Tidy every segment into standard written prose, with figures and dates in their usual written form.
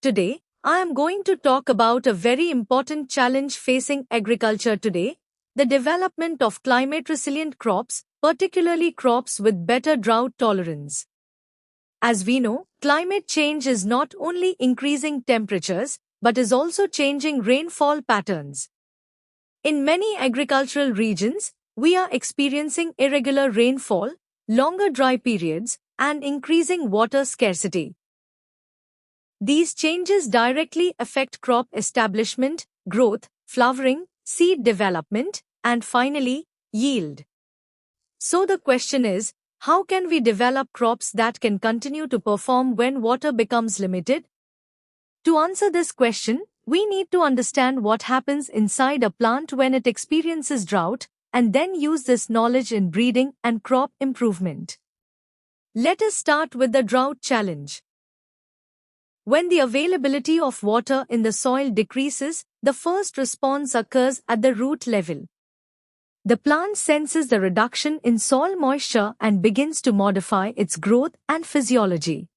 Today, I am going to talk about a very important challenge facing agriculture today, the development of climate-resilient crops, particularly crops with better drought tolerance. As we know, climate change is not only increasing temperatures, but is also changing rainfall patterns. In many agricultural regions, we are experiencing irregular rainfall, longer dry periods, and increasing water scarcity. These changes directly affect crop establishment, growth, flowering, seed development, and finally, yield. So the question is, how can we develop crops that can continue to perform when water becomes limited? To answer this question, we need to understand what happens inside a plant when it experiences drought, and then use this knowledge in breeding and crop improvement. Let us start with the drought challenge. When the availability of water in the soil decreases, the first response occurs at the root level. The plant senses the reduction in soil moisture and begins to modify its growth and physiology.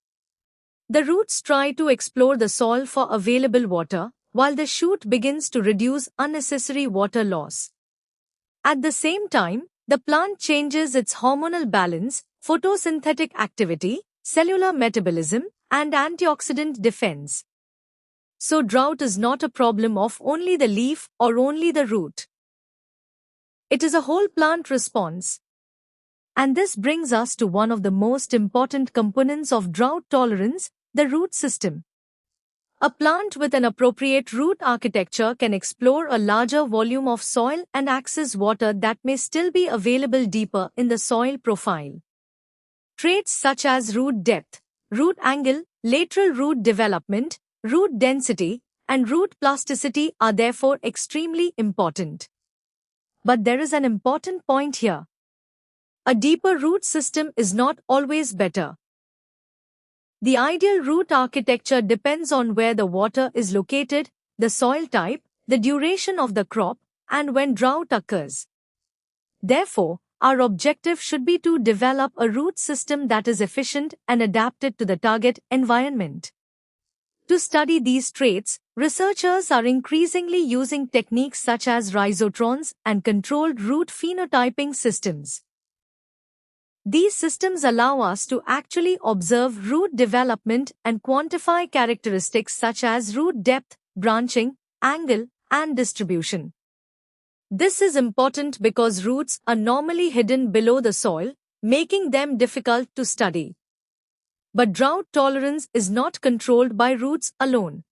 The roots try to explore the soil for available water, while the shoot begins to reduce unnecessary water loss. At the same time, the plant changes its hormonal balance, photosynthetic activity, cellular metabolism, and antioxidant defense. So drought is not a problem of only the leaf or only the root. It is a whole plant response. And this brings us to one of the most important components of drought tolerance, the root system. A plant with an appropriate root architecture can explore a larger volume of soil and access water that may still be available deeper in the soil profile. Traits such as root depth, root angle, lateral root development, root density, and root plasticity are therefore extremely important. But there is an important point here. A deeper root system is not always better. The ideal root architecture depends on where the water is located, the soil type, the duration of the crop, and when drought occurs. Therefore, our objective should be to develop a root system that is efficient and adapted to the target environment. To study these traits, researchers are increasingly using techniques such as rhizotrons and controlled root phenotyping systems. These systems allow us to actually observe root development and quantify characteristics such as root depth, branching, angle, and distribution. This is important because roots are normally hidden below the soil, making them difficult to study. But drought tolerance is not controlled by roots alone.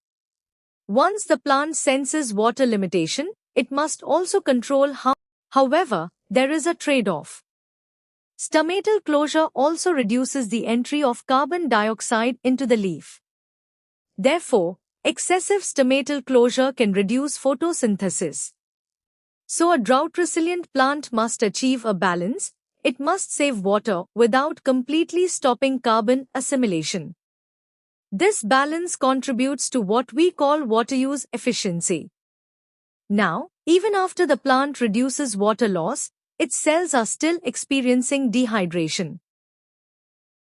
Once the plant senses water limitation, it must also control how. However, there is a trade-off. Stomatal closure also reduces the entry of carbon dioxide into the leaf. Therefore, excessive stomatal closure can reduce photosynthesis. So a drought-resilient plant must achieve a balance. It must save water without completely stopping carbon assimilation. This balance contributes to what we call water use efficiency. Now, even after the plant reduces water loss, its cells are still experiencing dehydration.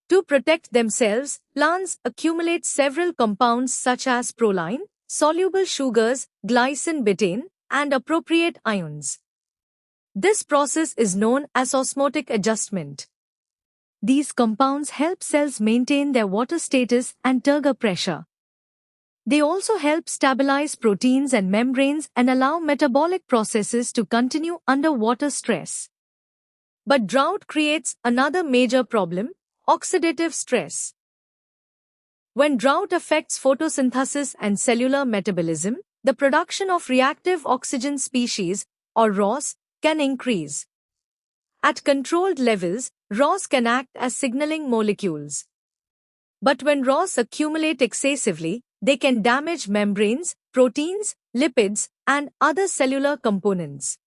To protect themselves, plants accumulate several compounds such as proline, soluble sugars, glycine betaine, and appropriate ions. This process is known as osmotic adjustment. These compounds help cells maintain their water status and turgor pressure. They also help stabilize proteins and membranes and allow metabolic processes to continue under water stress. But drought creates another major problem, oxidative stress. When drought affects photosynthesis and cellular metabolism, the production of reactive oxygen species, or ROS, can increase. At controlled levels, ROS can act as signaling molecules. But when ROS accumulate excessively, they can damage membranes, proteins, lipids, and other cellular components.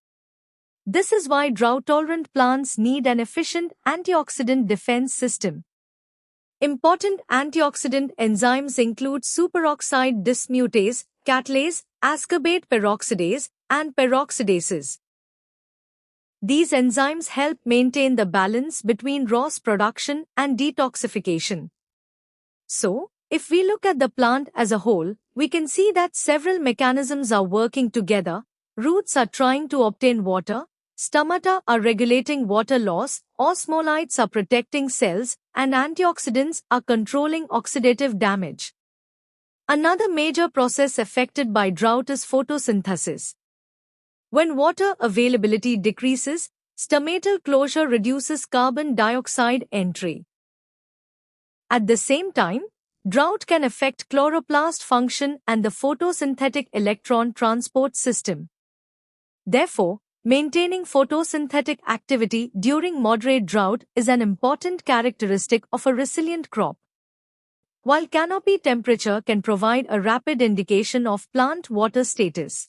This is why drought-tolerant plants need an efficient antioxidant defense system. Important antioxidant enzymes include superoxide dismutase, catalase, ascorbate peroxidase, and peroxidases. These enzymes help maintain the balance between ROS production and detoxification. So, If we look at the plant as a whole, we can see that several mechanisms are working together. Roots are trying to obtain water, stomata are regulating water loss, osmolytes are protecting cells, and antioxidants are controlling oxidative damage. Another major process affected by drought is photosynthesis. When water availability decreases, stomatal closure reduces carbon dioxide entry. At the same time, drought can affect chloroplast function and the photosynthetic electron transport system. Therefore, maintaining photosynthetic activity during moderate drought is an important characteristic of a resilient crop. While canopy temperature can provide a rapid indication of plant water status.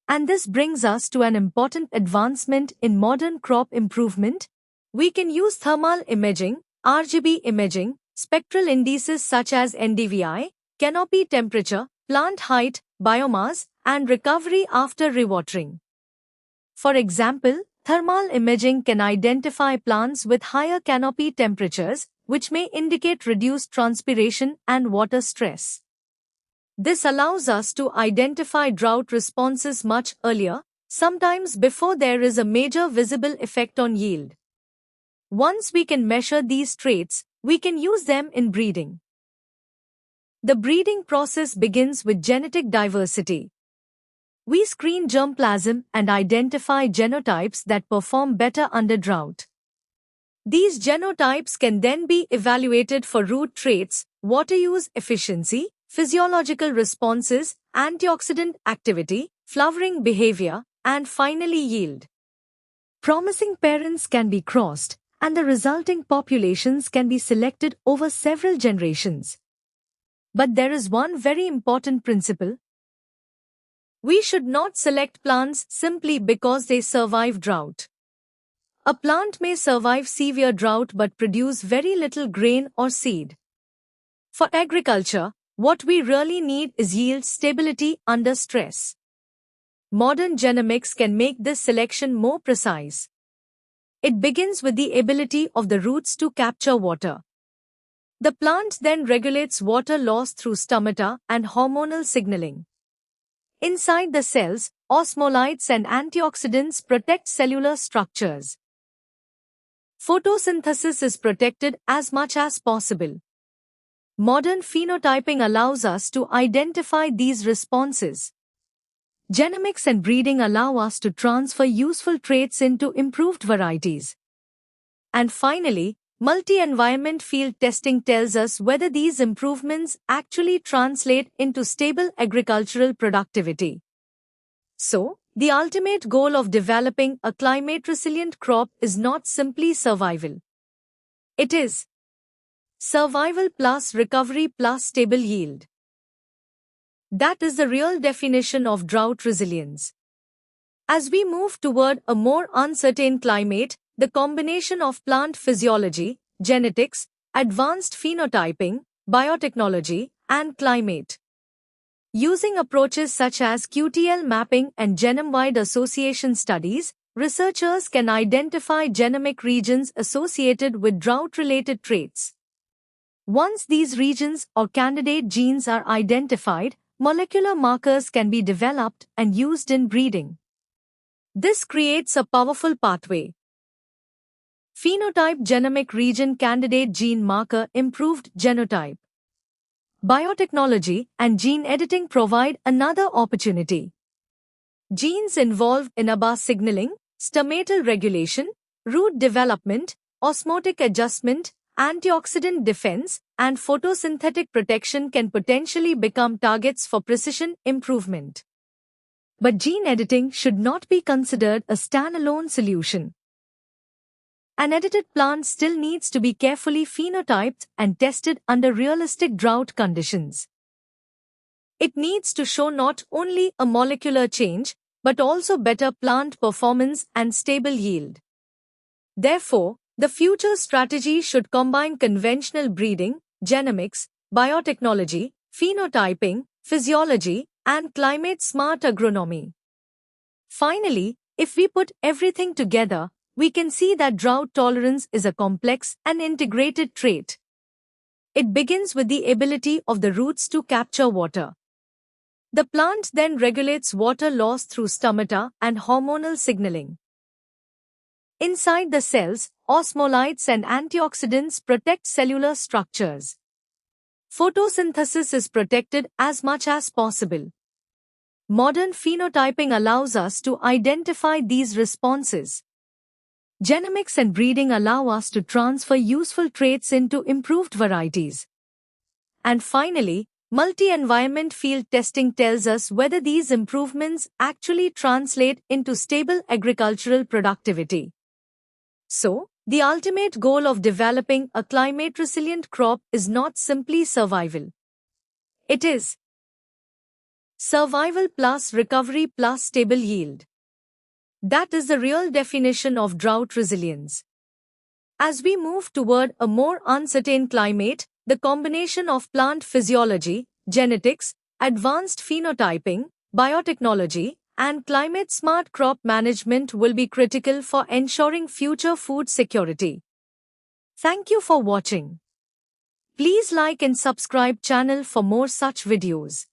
And this brings us to an important advancement in modern crop improvement. We can use thermal imaging, RGB imaging, spectral indices such as NDVI, canopy temperature, plant height, biomass, and recovery after rewatering. For example, thermal imaging can identify plants with higher canopy temperatures, which may indicate reduced transpiration and water stress. This allows us to identify drought responses much earlier, sometimes before there is a major visible effect on yield. Once we can measure these traits, we can use them in breeding. The breeding process begins with genetic diversity. We screen germplasm and identify genotypes that perform better under drought. These genotypes can then be evaluated for root traits, water use efficiency, physiological responses, antioxidant activity, flowering behavior, and finally yield. Promising parents can be crossed, and the resulting populations can be selected over several generations. But there is one very important principle. We should not select plants simply because they survive drought. A plant may survive severe drought but produce very little grain or seed. For agriculture, what we really need is yield stability under stress. Modern genomics can make this selection more precise. It begins with the ability of the roots to capture water. The plant then regulates water loss through stomata and hormonal signaling. Inside the cells, osmolytes and antioxidants protect cellular structures. Photosynthesis is protected as much as possible. Modern phenotyping allows us to identify these responses. Genomics and breeding allow us to transfer useful traits into improved varieties. And finally, multi-environment field testing tells us whether these improvements actually translate into stable agricultural productivity. So, the ultimate goal of developing a climate-resilient crop is not simply survival. It is survival plus recovery plus stable yield. That is the real definition of drought resilience. As we move toward a more uncertain climate, the combination of plant physiology, genetics, advanced phenotyping, biotechnology, and climate. Using approaches such as QTL mapping and genome-wide association studies, researchers can identify genomic regions associated with drought-related traits. Once these regions or candidate genes are identified, molecular markers can be developed and used in breeding. This creates a powerful pathway. Phenotype genomic region candidate gene marker improved genotype. Biotechnology and gene editing provide another opportunity. Genes involved in ABA signaling, stomatal regulation, root development, osmotic adjustment, antioxidant defense, and photosynthetic protection can potentially become targets for precision improvement. But gene editing should not be considered a standalone solution. An edited plant still needs to be carefully phenotyped and tested under realistic drought conditions. It needs to show not only a molecular change, but also better plant performance and stable yield. Therefore, the future strategy should combine conventional breeding, genomics, biotechnology, phenotyping, physiology, and climate-smart agronomy. Finally, if we put everything together, we can see that drought tolerance is a complex and integrated trait. It begins with the ability of the roots to capture water. The plant then regulates water loss through stomata and hormonal signaling. Inside the cells, osmolytes and antioxidants protect cellular structures. Photosynthesis is protected as much as possible. Modern phenotyping allows us to identify these responses. Genomics and breeding allow us to transfer useful traits into improved varieties. And finally, multi-environment field testing tells us whether these improvements actually translate into stable agricultural productivity. So, the ultimate goal of developing a climate-resilient crop is not simply survival. It is survival plus recovery plus stable yield. That is the real definition of drought resilience. As we move toward a more uncertain climate, the combination of plant physiology, genetics, advanced phenotyping, biotechnology, and climate-smart crop management will be critical for ensuring future food security. Thank you for watching. Please like and subscribe channel for more such videos.